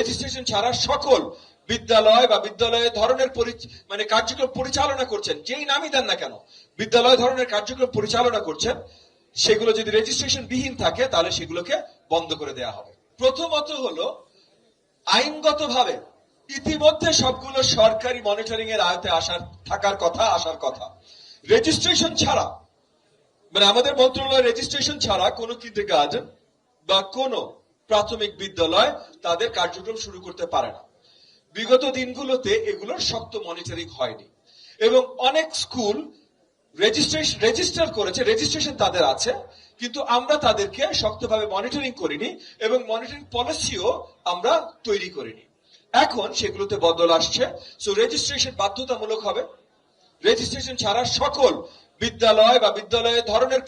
Registration ছাড়া সকল বিদ্যালয় বা বিদ্যালয়ের ধরনের মানে কার্যক্রম পরিচালনা করছেন, যেই নামই দেন না কেন, বিদ্যালয় ধরনের কার্যক্রম পরিচালনা করছেন, সেগুলো যদি রেজিস্ট্রেশন বিহীন থাকে তাহলে সেগুলোকে বন্ধ করে দেওয়া হবে। প্রথমত হলো আইনগতভাবে ইতিমধ্যে সবগুলো সরকারি মনিটরিং এর আওতায় আসার কথা। রেজিস্ট্রেশন ছাড়া, মানে আমাদের মন্ত্রণালয়ের রেজিস্ট্রেশন ছাড়া কোনো কিন্ডারগার্টেন বা কোনো প্রাথমিক বিদ্যালয় তাদের কার্যক্রম শুরু করতে পারে না। বিগত দিনগুলোতে এগুলোর শক্ত মনিটরিং হয়নি এবং অনেক স্কুল রেজিস্টার করেছে, রেজিস্ট্রেশন তাদের আছে, কিন্তু আমরা তাদেরকে শক্তভাবে মনিটরিং করিনি এবং মনিটরিং পলিসিও আমরা তৈরি করিনি। এখন সেগুলোতে বদল আসছে। সো রেজিস্ট্রেশন বাধ্যতামূলক হবে। রেজিস্ট্রেশন ছাড়া সকল বিদ্যালয় বা বিদ্যালয়ের ধরনের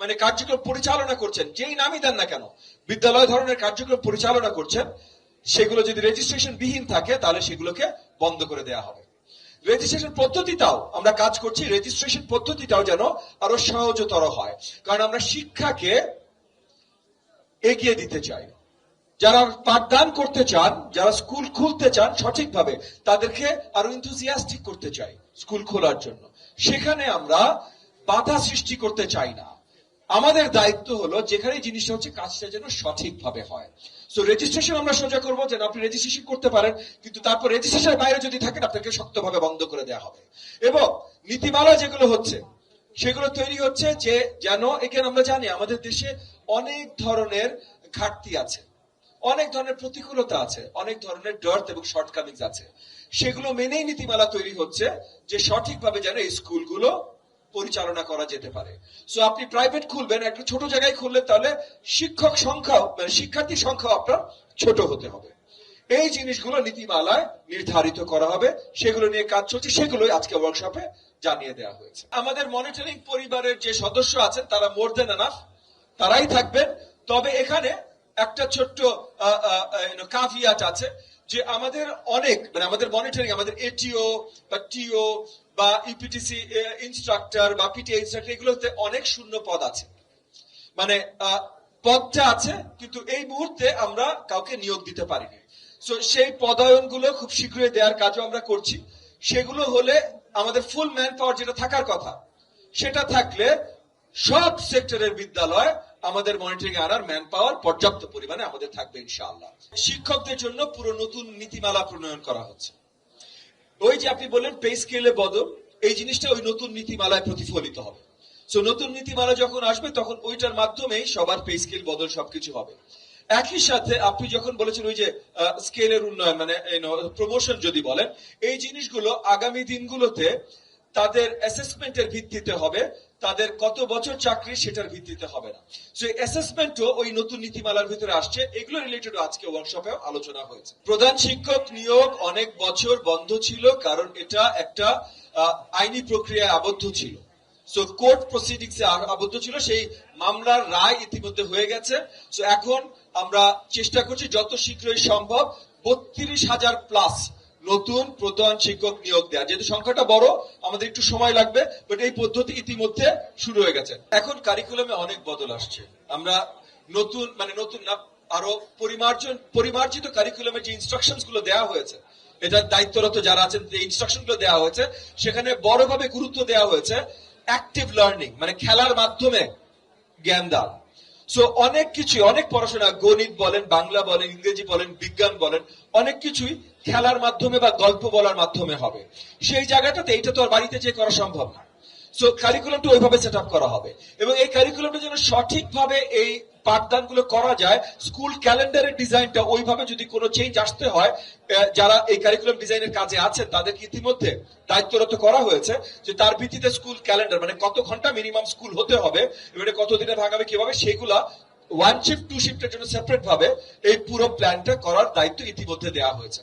মানে কার্যক্রম পরিচালনা করছেন, যেই নামই দেন না কেন, বিদ্যালয় ধরনের কার্যক্রম পরিচালনা করছেন, সেগুলো যদি রেজিস্ট্রেশন বিহীন থাকে তাহলে সেগুলোকে বন্ধ করে দেওয়া হবে। রেজিস্ট্রেশন পদ্ধতিটাও আমরা কাজ করছি, রেজিস্ট্রেশন পদ্ধতিটাও যেন আরো সহজতর হয়, কারণ আমরা শিক্ষাকে এগিয়ে দিতে চাই। যারা পাঠদান করতে চান, যারা স্কুল খুলতে চান সঠিকভাবে, তাদেরকে আরো এনথুজিয়াস্টিক করতে চাই স্কুল খোলার জন্য। সেখানে আমরা বাধা সৃষ্টি করতে চাই না। আমাদের দায়িত্ব হলো যেখানে জিনিসটা হচ্ছে কাজটা যেন সঠিকভাবে হয়। সো রেজিস্ট্রেশন আমরা সোজা করবো, যেন আপনি রেজিস্ট্রেশন করতে পারেন, কিন্তু তারপর রেজিস্ট্রেশনের বাইরে যদি থাকেন আপনাকে শক্তভাবে বন্ধ করে দেওয়া হবে। এবং নীতিমালা যেগুলো হচ্ছে সেগুলো তৈরি হচ্ছে যে যেন, এখানে আমরা জানি আমাদের দেশে অনেক ধরনের ঘাটতি আছে, অনেক ধরনের প্রতিকূলতা আছে, অনেক ধরনের ডার্ট এবং শর্টকামিংস আছে। সেগুলো মেনেই নীতিমালা তৈরি হচ্ছে যে সঠিকভাবে যেন এই স্কুলগুলো পরিচালনা করা যেতে পারে। সো আপনি প্রাইভেট খুলবেন, একটা ছোট জায়গায় খুললে তাহলে শিক্ষক সংখ্যাও, মানে শিক্ষার্থীর সংখ্যাও আপনার ছোট হতে হবে। এই জিনিসগুলো নীতিমালায় নির্ধারিত করা হবে, সেগুলো নিয়ে কাজ চলছে, সেগুলোই আজকে ওয়ার্কশপে জানিয়ে দেওয়া হয়েছে। আমাদের মনিটরিং পরিবারের যে সদস্য আছেন তারা মোর দেন এনাফ, তারাই থাকবেন। তবে এখানে একটা ছোট্ট কাভিয়াট আছে যে আমাদের অনেক, মানে আমাদের মনিটরিং, আমাদের এটিও বা টিও বা ইপিটিসি ইনস্ট্রাক্টর বা পিটিএ ইনস্ট্রাক্টর, এগুলোতে অনেক শূন্য পদ আছে। মানে পদটা আছে কিন্তু এই মুহূর্তে আমরা কাউকে নিয়োগ দিতে পারিনি। সো সেই পদায়নগুলো খুব শীঘ্রই দেওয়ার কাজও আমরা করছি। সেগুলো হলে আমাদের ফুল ম্যান পাওয়ার যেটা থাকার কথা, সেটা থাকলে সব সেক্টরের বিদ্যালয় আমাদের মনিটরিং আনার ম্যান পাওয়ার পর্যাপ্ত পরিমাণে আমাদের থাকবে ইনশাআল্লাহ। শিক্ষকদের জন্য পুরো নতুন নীতিমালা প্রণয়ন করা হচ্ছে। ওই যে আপনি বললেন পে স্কেলে বদল, এই জিনিসটা ওই নতুন নীতিমালায় প্রতিফলিত হবে। সো নতুন নীতিমালা যখন আসবে তখন ওইটার মাধ্যমেই সবার পে স্কেল বদল সবকিছু হবে। একই সাথে আপনি যখন বলেছেন ওই যে স্কেলের উন্নয়ন, মানে প্রমোশন যদি বলেন, এই জিনিসগুলো আগামী দিনগুলোতে তাদের অ্যাসেসমেন্টের ভিত্তিতে হবে, তাদের কত বছর চাকরি সেটার ভিত্তিতে হবে না। সো অ্যাসেসমেন্টও ওই নতুন নীতিমালার ভিতরে আসছে। এগুলো রিলেটেড আজকে ওয়ার্কশপেও আলোচনা হয়েছে। প্রধান শিক্ষক নিয়োগ অনেক বছর বন্ধ ছিল, কারণ এটা একটা আইনি প্রক্রিয়ায় আবদ্ধ ছিল। সো কোর্ট প্রসিডিংসে আবদ্ধ ছিল, সেই মামলার রায় ইতিমধ্যে হয়ে গেছে। সো এখন আমরা চেষ্টা করছি যত শীঘ্রই সম্ভব 32,000 প্লাস নতুন প্রধান শিক্ষক নিয়োগ দেওয়া। যেহেতু সংখ্যাটা বড়, আমাদের একটু সময় লাগবে, বাট এই পদ্ধতি ইতিমধ্যে শুরু হয়ে গেছে। এখন কারিকুলামে অনেক বদল আসছে। আমরা নতুন না, আরো পরিমার্জিত কারিকুলামের যে ইনস্ট্রাকশনস গুলো দেওয়া হয়েছে, এটা দায়িত্বরত যারা আছেন যে ইনস্ট্রাকশন গুলো দেওয়া হয়েছে, সেখানে বড়ভাবে গুরুত্ব দেওয়া হয়েছে অ্যাক্টিভ লার্নিং, মানে খেলার মাধ্যমে জ্ঞান দান। সো অনেক কিছু, অনেক পড়াশোনা, গণিত বলেন, বাংলা বলেন, ইংরেজি বলেন, বিজ্ঞান বলেন, অনেক কিছুই খেলার মাধ্যমে বা গল্প বলার মাধ্যমে হবে। সেই জায়গাটাতে এইটা তো আর বাড়িতে যেয়ে করা সম্ভব না। সো কারিকুলামটা ওইভাবে সেট আপ করা হবে এবং এই কারিকুলামটা যেন সঠিকভাবে এই পাঠদানগুলো করা যায়, স্কুল ক্যালেন্ডারের ডিজাইনটা ওইভাবে যদি কোনো চেঞ্জ আসতে হয়, যারা এই কারিকুলাম ডিজাইনের কাজে আছেন তাদেরকে ইতিমধ্যে দায়িত্বরত করা হয়েছে যে তার ভিত্তিতে স্কুল ক্যালেন্ডার, মানে কত ঘন্টা মিনিমাম স্কুল হতে হবে, এবারে কত দিনে ভাঙাবে কিভাবে, সেগুলা 1 শিফট 2 শিফটের জন্য সেপারেট ভাবে এই পুরো প্ল্যানটা করার দায়িত্ব ইতিমধ্যে দেওয়া হয়েছে।